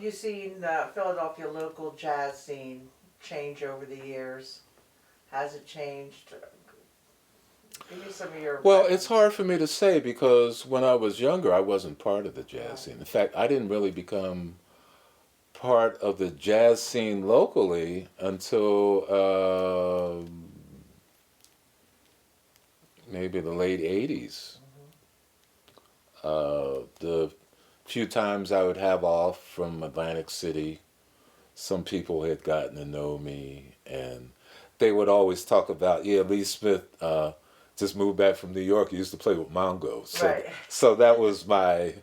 you seen the Philadelphia local jazz scene change over the years? Has it changed? Give me some of your. Well, it's hard for me to say because when I was younger, I wasn't part of the jazz scene. In fact, I didn't really become part of the jazz scene locally until maybe the late 80s. The few times I would have off from Atlantic City, some people had gotten to know me, and they would always talk about, yeah, Lee Smith just moved back from New York. He used to play with Mongo. So, Right. so that was my...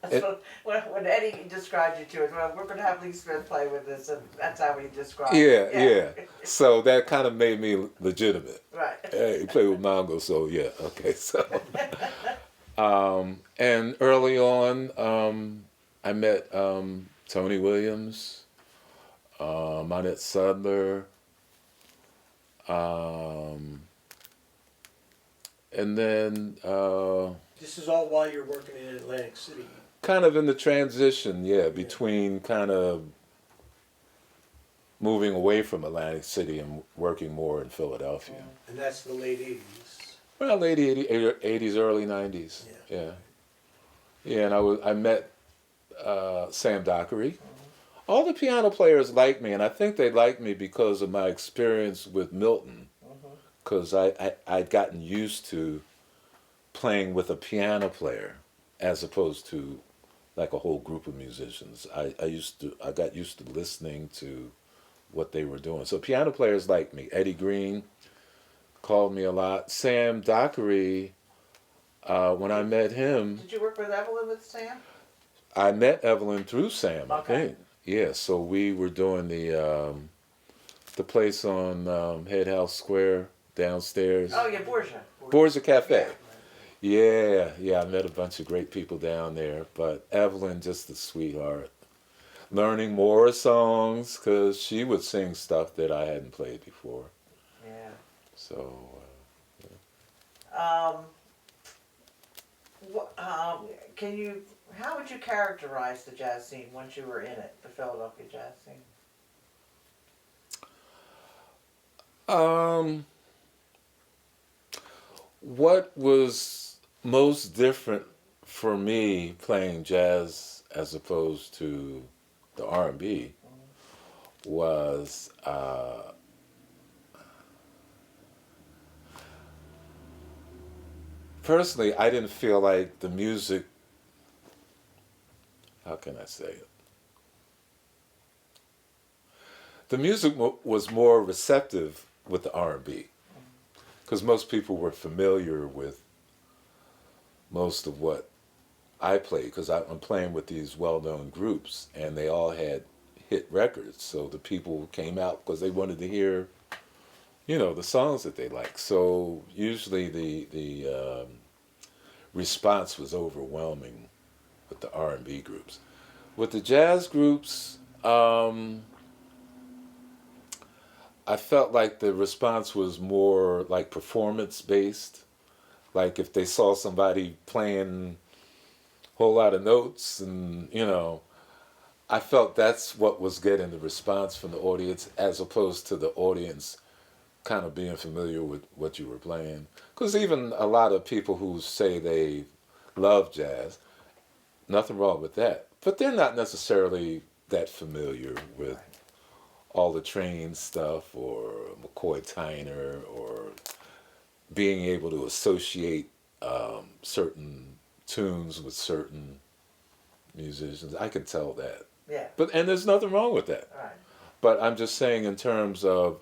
That's when Eddie described you to us, well, we're going to have Lee Smith play with us, and that's how he described Yeah, it. yeah. So that kind of made me legitimate. Right. He played with Mongo, so yeah, okay. So, and early on, I met Tony Williams, Monette Sudler, and then This is all while you're working in Atlantic City. kind of in the transition, yeah, between kind of moving away from Atlantic City and working more in Philadelphia. And that's the late 80s. Well, late 80s, early 90s. Yeah. Yeah, and I met Sam Dockery. All the piano players liked me, and I think they liked me because of my experience with Milton. Because I'd gotten used to playing with a piano player as opposed to like a whole group of musicians. I got used to listening to what they were doing. So piano players liked me. Eddie Green called me a lot. Sam Dockery, when I met him... Did you work with Evelyn with Sam? I met Evelyn through Sam, I Okay. think. Yeah, so we were doing the place on Head House Square downstairs. Oh, yeah, Borgia. Borgia Cafe. Yeah, I met a bunch of great people down there, but Evelyn, just a sweetheart. Learning more songs, because she would sing stuff that I hadn't played before. Yeah. So, How would you characterize the jazz scene once you were in it, the Philadelphia jazz scene? What was most different for me playing jazz as opposed to the R&B was personally, I didn't feel like the music, how can I say it? The music was more receptive with the R&B because most people were familiar with most of what I played because I'm playing with these well-known groups and they all had hit records. So the people came out because they wanted to hear, the songs that they liked. So usually the response was overwhelming with the R&B groups. With the jazz groups, I felt like the response was more like performance-based. Like if they saw somebody playing a whole lot of notes and, I felt that's what was getting the response from the audience as opposed to the audience kind of being familiar with what you were playing. Because even a lot of people who say they love jazz, nothing wrong with that, but they're not necessarily that familiar with all the train stuff or McCoy Tyner or being able to associate certain tunes with certain musicians. I can tell that. Yeah. And there's nothing wrong with that. Right. But I'm just saying in terms of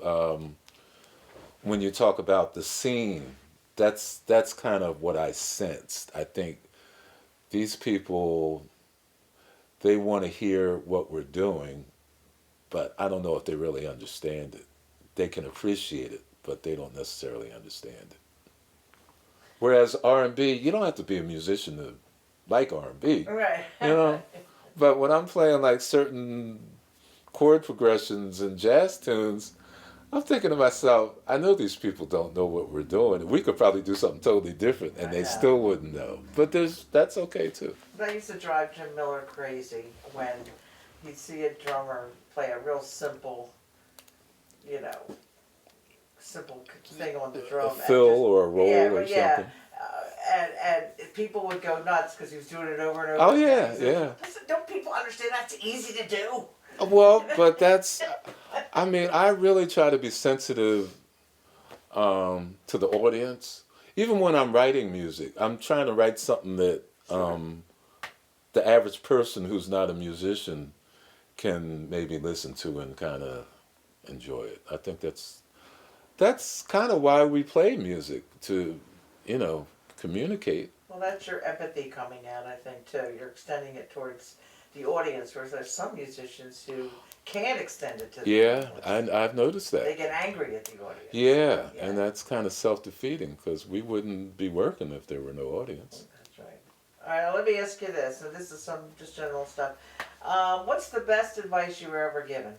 when you talk about the scene, that's kind of what I sensed. I think these people, they want to hear what we're doing, but I don't know if they really understand it. They can appreciate it, but they don't necessarily understand it. Whereas R&B, you don't have to be a musician to like R&B. Right. But when I'm playing like certain chord progressions and jazz tunes, I'm thinking to myself, I know these people don't know what we're doing. We could probably do something totally different and they still wouldn't know. But that's okay too. That used to drive Jim Miller crazy when you'd see a drummer play a real simple, simple thing on the A drum. fill or a roll or yeah. something. And people would go nuts because he was doing it over and over. Oh yeah, again. yeah. Listen, don't people understand that's easy to do? Well, but that's, I mean, I really try to be sensitive to the audience. Even when I'm writing music, I'm trying to write something that the average person who's not a musician can maybe listen to and kind of enjoy it. I think that's kind of why we play music, to, communicate. Well, that's your empathy coming out, I think, too. You're extending it towards the audience, whereas there's some musicians who can't extend it to the audience. I've noticed that. They get angry at the audience. Yeah, and that's kind of self-defeating because we wouldn't be working if there were no audience. That's right. All right, now let me ask you this. So this is some just general stuff. What's the best advice you were ever given?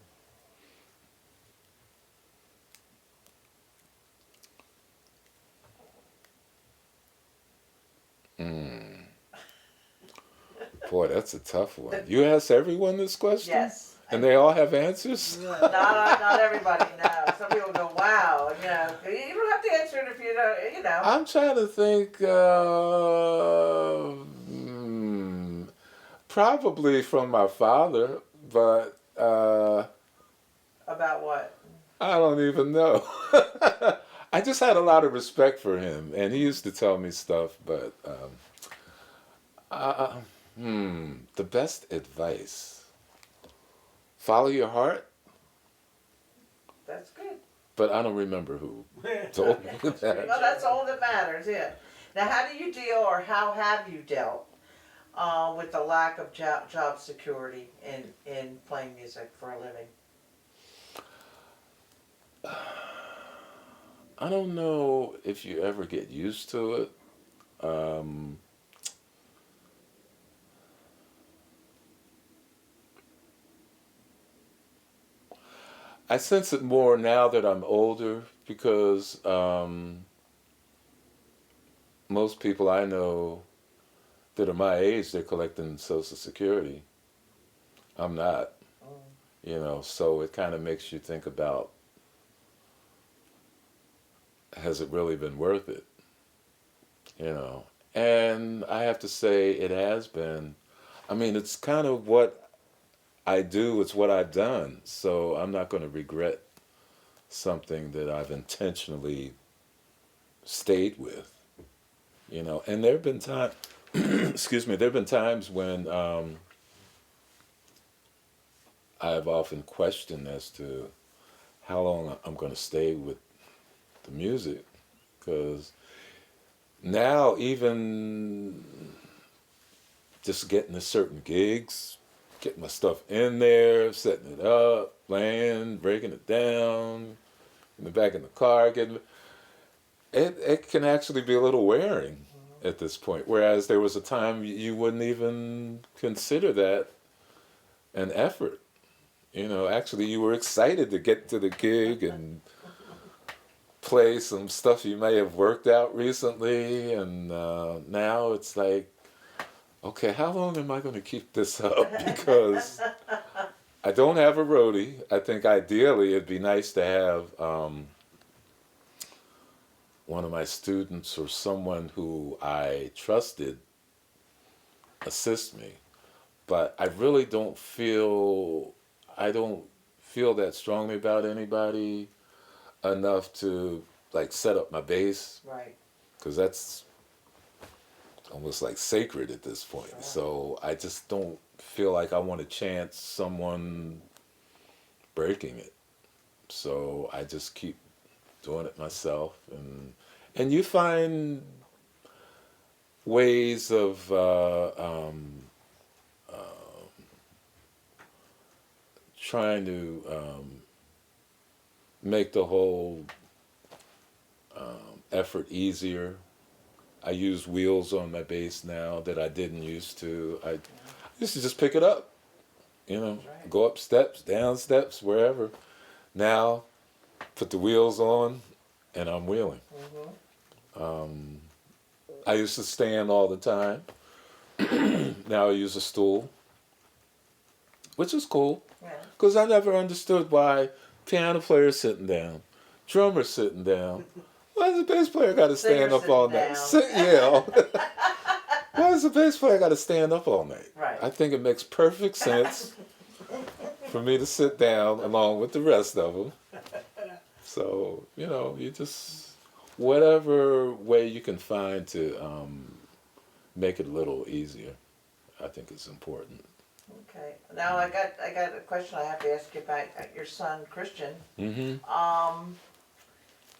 Boy, that's a tough one. You ask everyone this question? Yes. And they all have answers? Not everybody, no. Some people go, wow, you don't have to answer it if you don't, I'm trying to think, probably from my father, but About what? I don't even know. I just had a lot of respect for him, and he used to tell me stuff, but the best advice: follow your heart. That's good. But I don't remember who told me that. Well, that's all that matters, yeah. Now, how do you deal, or how have you dealt with the lack of job security in playing music for a living? I don't know if you ever get used to it. I sense it more now that I'm older because most people I know that are my age, they're collecting Social Security. I'm not, so it kind of makes you think about, has it really been worth it? And I have to say it has been. I mean, it's kind of what I do, it's what I've done, so I'm not going to regret something that I've intentionally stayed with, And there have been times, excuse me, there have been times when I've often questioned as to how long I'm going to stay with the music, because now even just getting to certain gigs, getting my stuff in there, setting it up, playing, breaking it down, in the back of the car, it can actually be a little wearing at this point. Whereas there was a time you wouldn't even consider that an effort. Actually you were excited to get to the gig and play some stuff you may have worked out recently, and now it's like, okay, how long am I going to keep this up? Because I don't have a roadie. I think ideally it'd be nice to have one of my students or someone who I trusted assist me. But I really don't feel that strongly about anybody enough to set up my bass. Right. Because that's almost like sacred at this point. Sure. So I just don't feel like I want to chance someone breaking it. So I just keep doing it myself, and you find ways of trying to make the whole effort easier. I use wheels on my bass now that I didn't used to. I used to just pick it up, Right. go up steps, down steps, wherever. Now, put the wheels on, and I'm wheeling. Mm-hmm. I used to stand all the time. Now I use a stool. which is cool. Yeah. Because I never understood why piano players sitting down, drummer sitting down. Why does the bass player got to stand Singer up all sitting night? down. Yeah. Why does the bass player got to stand up all night? Right. I think it makes perfect sense for me to sit down along with the rest of them. So, you just, whatever way you can find to make it a little easier, I think is important. Okay. Now I got a question I have to ask you about your son Christian. Mm-hmm.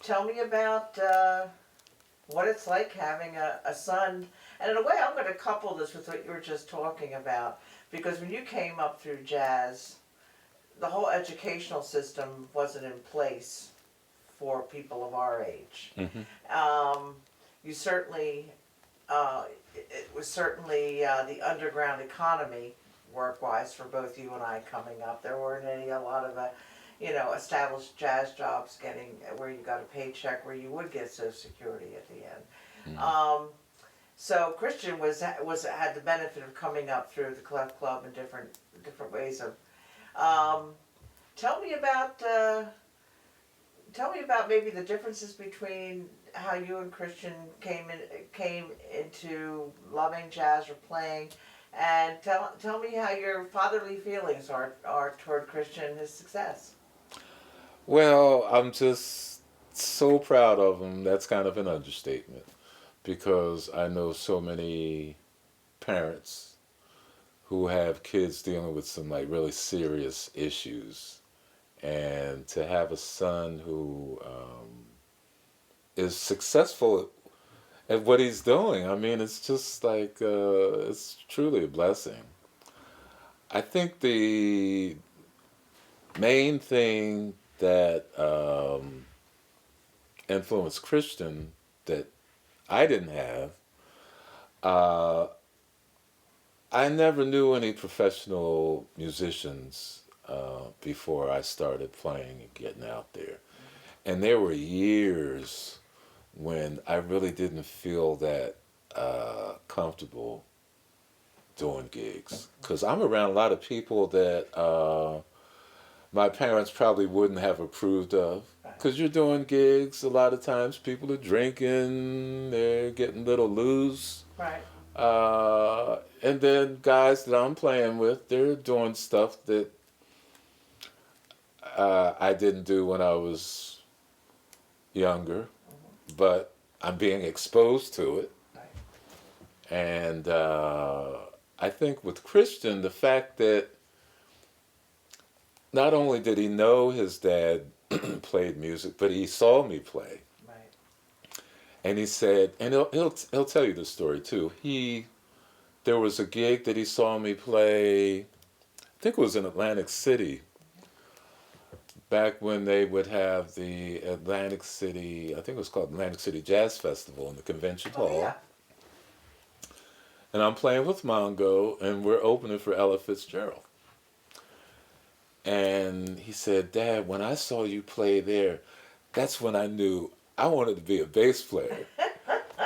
Tell me about what it's like having a son. And in a way, I'm going to couple this with what you were just talking about, because when you came up through jazz, the whole educational system wasn't in place for people of our age. Mm-hmm. You certainly, it was certainly the underground economy, work-wise, for both you and I coming up. There weren't a lot of established jazz jobs getting where you got a paycheck, where you would get Social Security at the end. Mm-hmm. So Christian had the benefit of coming up through the Clef Club and different ways of. Tell me about maybe the differences between how you and Christian came into loving jazz or playing, and tell me how your fatherly feelings are toward Christian and his success. Well, I'm just so proud of him. That's kind of an understatement, because I know so many parents who have kids dealing with some like really serious issues, and to have a son who is successful at what he's doing, I mean, it's just like it's truly a blessing. I think the main thing that influenced Christian that I didn't have, uh, I never knew any professional musicians before I started playing and getting out there. And there were years when I really didn't feel that comfortable doing gigs. Because I'm around a lot of people that my parents probably wouldn't have approved of. Because you're doing gigs, a lot of times people are drinking, they're getting a little loose. Right. And then guys that I'm playing with, they're doing stuff that I didn't do when I was younger, but I'm being exposed to it. Right. And I think with Christian, the fact that not only did he know his dad played music, but he saw me play. Right. And he said, and he'll tell you the story too. There was a gig that he saw me play, I think it was in Atlantic City, back when they would have the Atlantic City, I think it was called Atlantic City Jazz Festival in the Convention Hall. Yeah. And I'm playing with Mongo, and we're opening for Ella Fitzgerald. And he said, Dad, when I saw you play there, that's when I knew I wanted to be a bass player.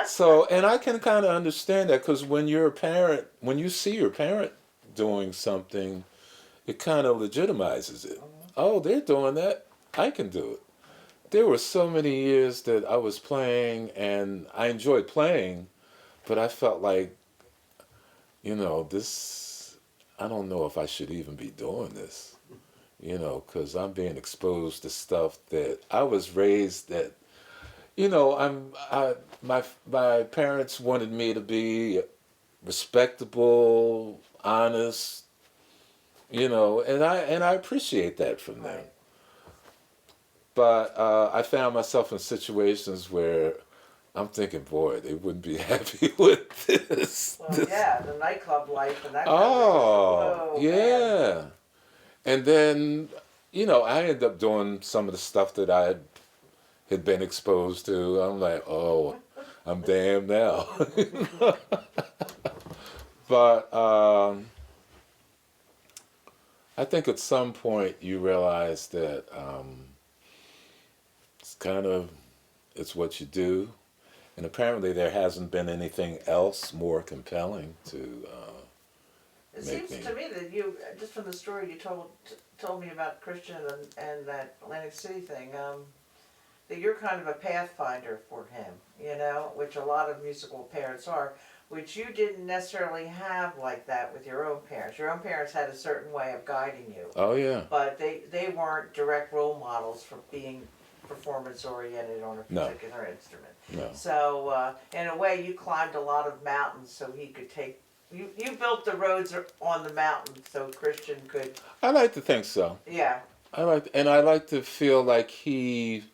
So, and I can kind of understand that, because when you're a parent, when you see your parent doing something, it kind of legitimizes it. Oh, they're doing that, I can do it. There were so many years that I was playing, and I enjoyed playing, but I felt like, I don't know if I should even be doing this, because I'm being exposed to stuff that I was raised that, my parents wanted me to be respectable, honest, and I appreciate that from them. Right. But I found myself in situations where I'm thinking, boy, they wouldn't be happy with this. Well, yeah, the nightclub life and that kind Oh, of thing. yeah. Man. And then, I ended up doing some of the stuff that I had been exposed to. I'm like, oh, I'm damned now. But I think at some point you realize that it's what you do. And apparently there hasn't been anything else more compelling to It make seems me. to me that you, just from the story you told me about Christian and that Atlantic City thing, that you're kind of a pathfinder for him, you know, which a lot of musical parents are, which you didn't necessarily have like that with your own parents. Your own parents had a certain way of guiding you, Oh yeah. but they weren't direct role models for being performance oriented on a No. particular instrument. No. So in a way, you climbed a lot of mountains so he could take. You built the roads on the mountain so Christian could. I like to think so. Yeah. I like to feel like he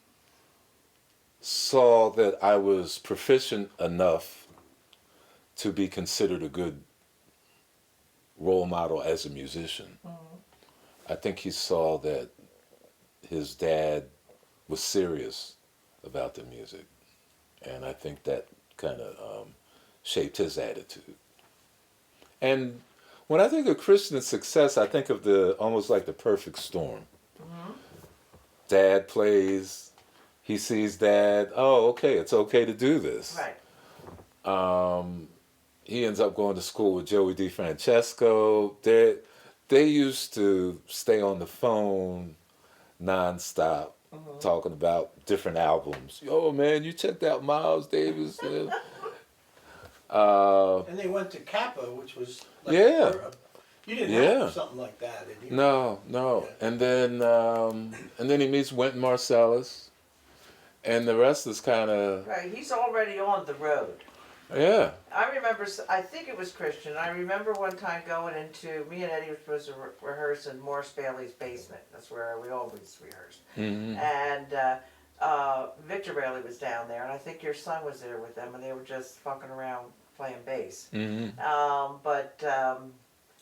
saw that I was proficient enough to be considered a good role model as a musician. I think he saw that his dad was serious about the music, and I think that kind of shaped his attitude. And when I think of Christian success, I think of the almost like the perfect storm. Dad plays, he sees dad, oh, okay, it's okay to do this. Right. He ends up going to school with Joey DeFrancesco. They used to stay on the phone nonstop talking about different albums. Yo, man, you checked out Miles Davis. And they went to Kappa, which was like Yeah. you didn't Yeah. have something like that, did you? No. Yeah. And then he meets Wynton Marsalis, and the rest is kind of Right. He's already on the road. yeah. I remember. I think it was Christian. I remember one time going into. Me and Eddie were supposed to rehearse in Morris Bailey's basement. That's where we always rehearsed. Mm-hmm. And Victor Bailey was down there, and I think your son was there with them, and they were just fucking around playing bass. Mm-hmm.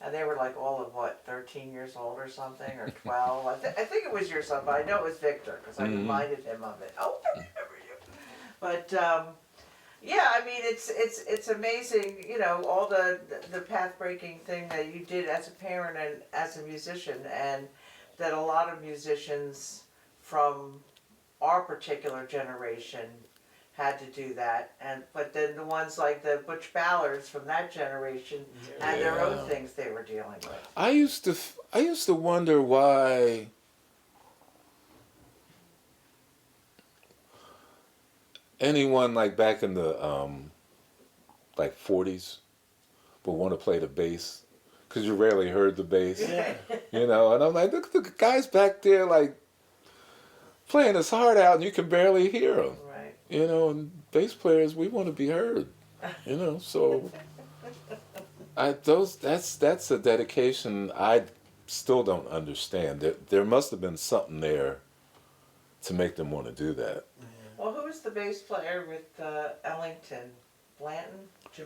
And they were like all of what, 13 years old or something, or 12. I think it was your son, but I know it was Victor because I reminded him of it. Oh, I remember you. But yeah, I mean it's amazing, you know, all the path breaking thing that you did as a parent and as a musician, and that a lot of musicians from our particular generation had to do that, but then the ones like the Butch Ballards from that generation had their own Yeah. things they were dealing with. I used to wonder why anyone like back in the like 40s would want to play the bass because you rarely heard the bass, Yeah. you know. And I'm like, look at the guys back there like playing his heart out, and you can barely hear them, Right. you know. And bass players, we want to be heard, you know. So that's a dedication I still don't understand. There must have been something there to make them want to do that. Well, who was the bass player with Ellington? Blanton?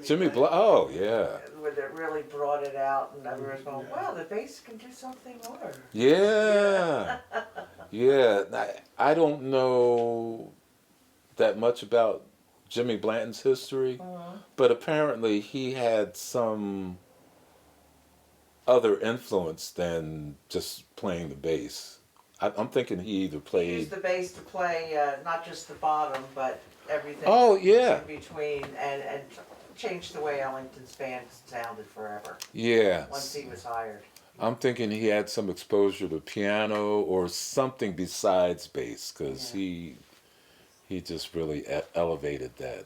Jimmy oh yeah. Where it really brought it out, and everyone was going, wow, the bass can do something more. Yeah. Yeah. I don't know that much about Jimmy Blanton's history, but apparently he had some other influence than just playing the bass. I'm thinking he either He played. used the bass to play not just the bottom, but everything Oh yeah. in between, and changed the way Ellington's band sounded forever Yeah. once he was hired. I'm thinking he had some exposure to piano or something besides bass, because he just really elevated that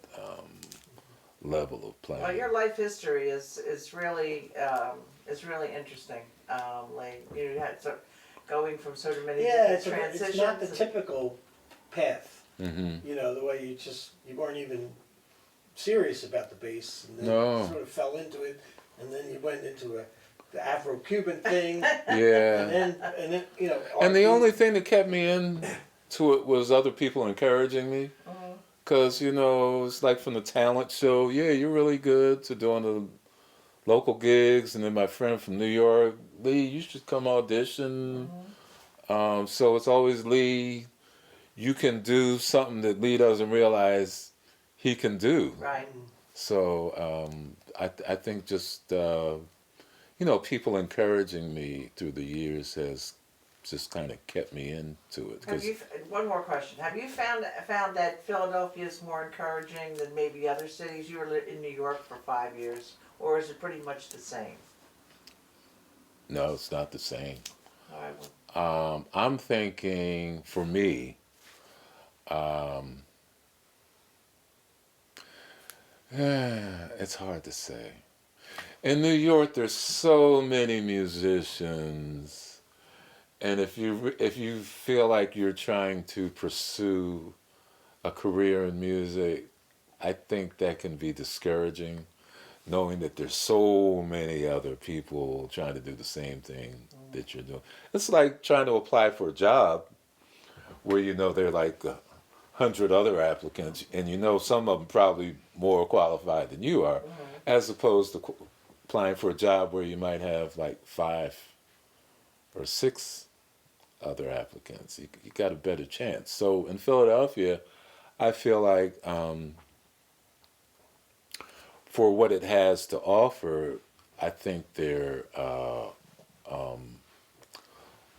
level of playing. Well, your life history is really interesting. Like you had going from so many Yeah, different it's transitions. not the typical path. Mm-hmm. You know, the way you weren't even serious about the bass, and then No. you sort of fell into it, and then you went into the Afro-Cuban thing, Yeah. and then you know. And the R&B. only thing that kept me into it was other people encouraging me. Because, you know, it's like from the talent show, yeah, you're really good, to doing the local gigs. And then my friend from New York, Lee, you should come audition. So it's always, Lee, you can do something that Lee doesn't realize he can do. Right. So I think just, you know, people encouraging me through the years has just kind of kept me into it. Have you, one more question. Have you found that Philadelphia is more encouraging than maybe other cities? You were in New York for 5 years, or is it pretty much the same? No, it's not the same. All right, well, I'm thinking for me, it's hard to say. In New York, there's so many musicians, and if you feel like you're trying to pursue a career in music, I think that can be discouraging, knowing that there's so many other people trying to do the same thing that you're doing. It's like trying to apply for a job where there are like 100 other applicants, and some of them probably more qualified than you are, as opposed to applying for a job where you might have like 5 or 6 other applicants. You got a better chance. So in Philadelphia, I feel like for what it has to offer, I think there are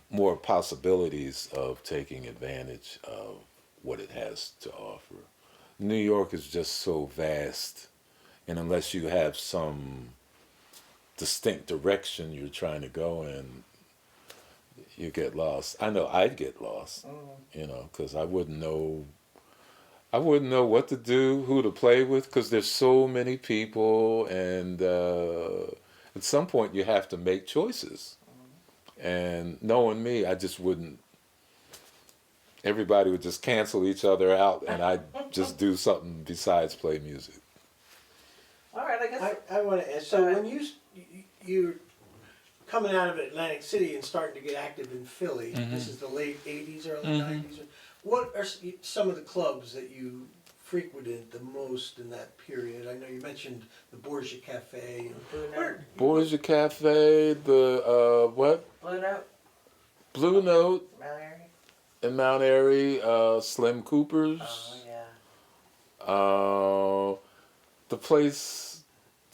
more possibilities of taking advantage of what it has to offer. New York is just so vast, and unless you have some distinct direction you're trying to go in, you get lost. I know I'd get lost, because I wouldn't know what to do, who to play with, because there's so many people, and at some point you have to make choices. And knowing me, I just wouldn't. Everybody would just cancel each other out, and I'd just do something besides play music. all right, I guess. I want to ask, so when you're coming out of Atlantic City and starting to get active in Philly, this is the late 80s, early 90s, what are some of the clubs that you frequented the most in that period? I know you mentioned the Borgia Cafe. Borgia Cafe, the what? Blue Note, Blue Note Mallory. in Mount Airy, Slim Cooper's. Oh, yeah. The place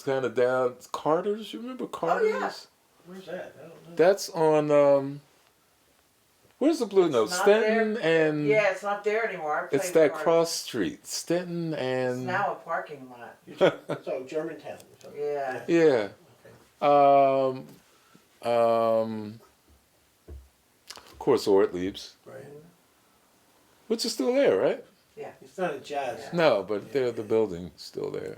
kind of down, Carter's. You remember Carter's? yeah. Where's that? I don't know. That's on. Where's the Blue It's Note? not Stenton there. and. Yeah, it's not there anymore. I It's played that cards. cross street, Stenton It's and. now a parking lot. So Germantown. So, Yeah. Yeah. Okay. Of course, Ortlieb's, Right. which is still there, right? It's not a jazz. Yeah. No, but the building's still there.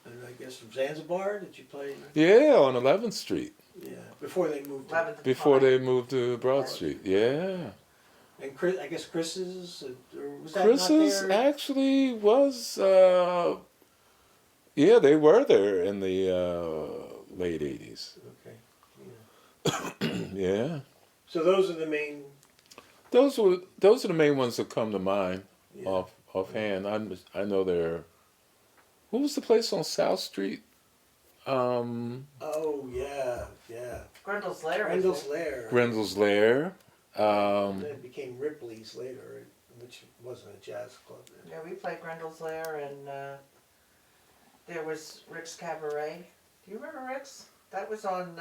And I guess from Zanzibar, did you play? Yeah, on 11th Street. Yeah, before they moved. 11th and Before Pine. they moved to Broad Street. Yeah. And Chris, I guess Chris's, or was that Chris's not there? actually was, yeah, they were there in the late 80s. Okay. Yeah. Yeah. So those are the main. Those are the main ones that come to mind Yeah. offhand. I know there. What was the place on South Street? Oh yeah, yeah. Grendel's Lair. Randall's Lair. Grendel's Lair. And then it became Ripley's later, which wasn't a jazz club then. Yeah, we played Grendel's Lair, and there was Rick's Cabaret. Do you remember Rick's? That was on.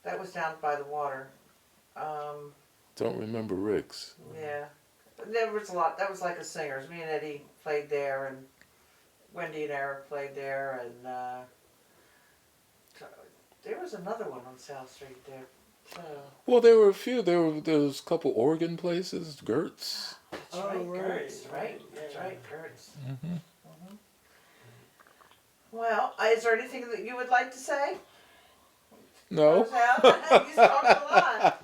That was down by the water. Don't remember Rick's. Yeah, there was a lot. That was like a singers. Me and Eddie played there, and Wendy and Eric played there, and there was another one on South Street there. So. Well, there were a few. There was a couple organ places, Gertz. That's Oh, right, right, Gertz, right? right, That's yeah. right, Gertz. Well, is there anything that you would like to say? No. Close out? You talked a lot.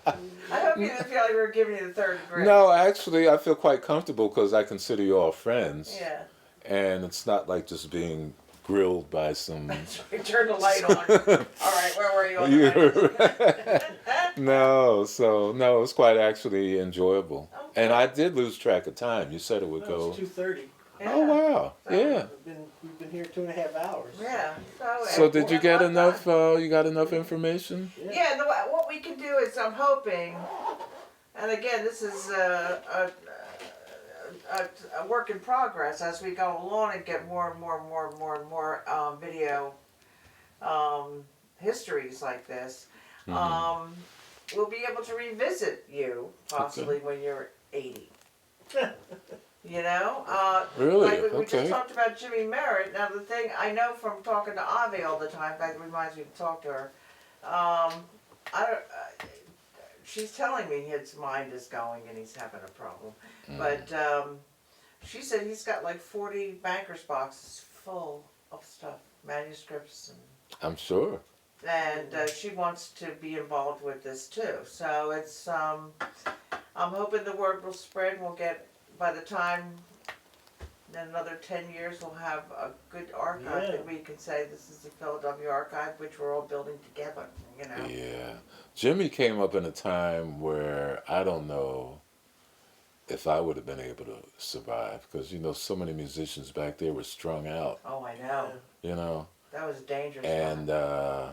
I hope you didn't feel like we were giving you the third degree. No, actually, I feel quite comfortable because I consider you all friends. Yeah. And it's not like just being grilled by some. That's right. Turn the light on. All right, where were you on the night? No, it's quite actually enjoyable. Okay. And I did lose track of time. You said it would No, go. it's 2:30. Oh wow! Yeah. We've been here 2.5 hours. Yeah. So did you get well enough? done. You got enough information? Yeah, what we can do is I'm hoping, and again, this is a work in progress as we go along and get more and more video histories like this. We'll be able to revisit you possibly when you're 80. You know? Really? Like we just Okay. talked about Jimmy Merritt. Now the thing I know from talking to Avi all the time, that reminds me to talk to her, I don't, she's telling me his mind is going and he's having a problem. But she said he's got like 40 banker's boxes full of stuff, manuscripts I'm sure. and she wants to be involved with this too. So it's I'm hoping the word will spread. We'll get, by the time in another 10 years we'll have a good archive that we can say this is the Philadelphia Archive, which we're all building together, you know. Yeah. Jimmy came up in a time where I don't know if I would have been able to survive, because you know so many musicians back there were strung out, Oh, I know. you know. That was a dangerous And time.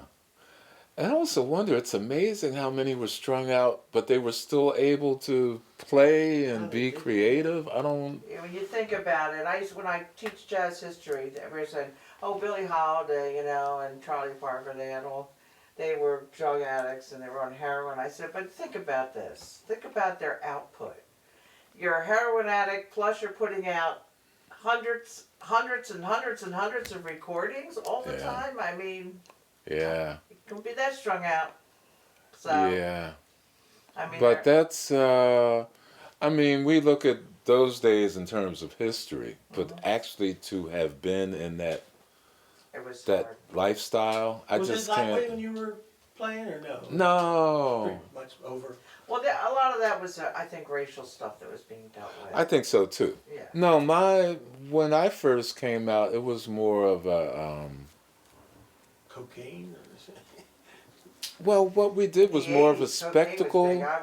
I also wonder, it's amazing how many were strung out, but they were still able to play and be creative. I don't. Yeah, when you think about it, when I teach jazz history, everybody said, "Oh, Billie Holiday, you know, and Charlie Parker, they were drug addicts and they were on heroin." I said, "But think about this. Think about their output. You're a heroin addict, plus you're putting out hundreds and hundreds of recordings all the time. I mean, Yeah. it can be that strung out." So Yeah. I mean, But that's, I mean, we look at those days in terms of history, but actually to have been in that it was that hard. lifestyle, I Was just it that way can't. when you were playing, or no? No, Pretty much over. Well, a lot of that was, I think, racial stuff that was being dealt with. I think so too. Yeah. No, when I first came out, it was more of a. Cocaine? Well, what we did was The more of a 80s, cocaine was spectacle. big. I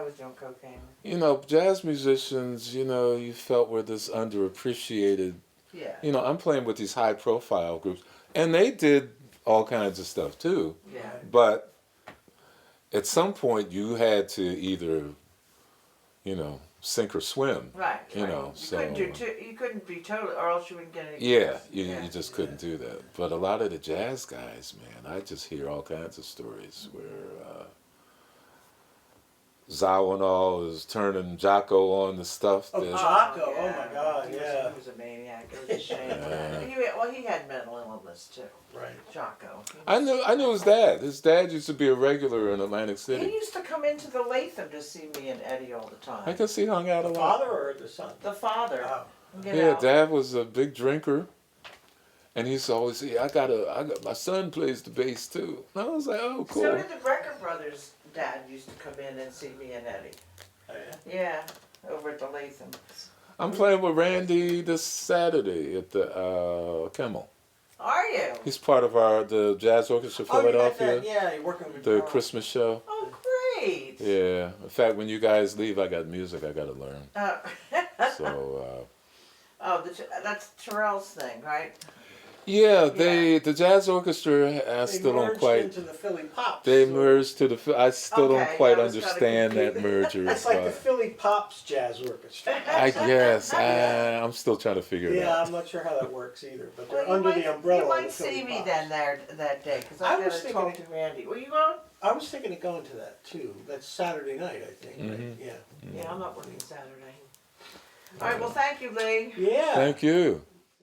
was doing cocaine. You know, jazz musicians, you know, you felt were this underappreciated. Yeah. You know, I'm playing with these high profile groups, and they did all kinds of stuff too. Yeah. But at some point, you had to either, you know, sink or swim. Right. You know, You couldn't be total, or else you wouldn't get any. Yeah, gigs. you just couldn't do that. But a lot of the jazz guys, man, I just hear all kinds of stories where Zawinul is turning Jocko on the stuff Oh, that. Jocko, yeah. oh my God, He yeah. was a maniac. It was a shame. Yeah. He had mental illness too. Right. Jocko. I knew his dad. His dad used to be a regular in Atlantic He City. used to come into the Latham to see me and Eddie all the time. I guess he hung out a The lot. father or the son? The father. Oh. You Yeah, know. Dad was a big drinker, and he used to always say, "I got my son plays the bass too." And I was like, "Oh, cool." So did the Brecker brothers' dad used to come in and see me and Eddie. Oh, yeah. Yeah, over at the Latham. I'm playing with Randy this Saturday at the Kimmel. Are you? He's part of the Jazz Orchestra Oh, you got Philadelphia, that, yeah, you're working with the Carl. Christmas show. Oh, great. Yeah. In fact, when you guys leave, I got music I got to learn. So. That's Terrell's thing, right? Yeah, the Jazz Orchestra, I They still don't merged quite. into the Philly Pops. They so merged to the. I still Okay, don't quite I was kinda understand that confused. merger. It's like the but Philly Pops Jazz Orchestra. I guess I'm still trying to figure it Yeah, out. I'm not sure how that works either, but Well, they're under the umbrella You of might the Philly see me Pops. then there that day, because I I was gotta talk thinking- to Randy. Were you going? I was thinking of going to that too. That's Saturday night, I think. Right? Mm-hmm. Yeah. Yeah, I'm not working Saturday. All right, well, thank you, Lee. Yeah. Thank you.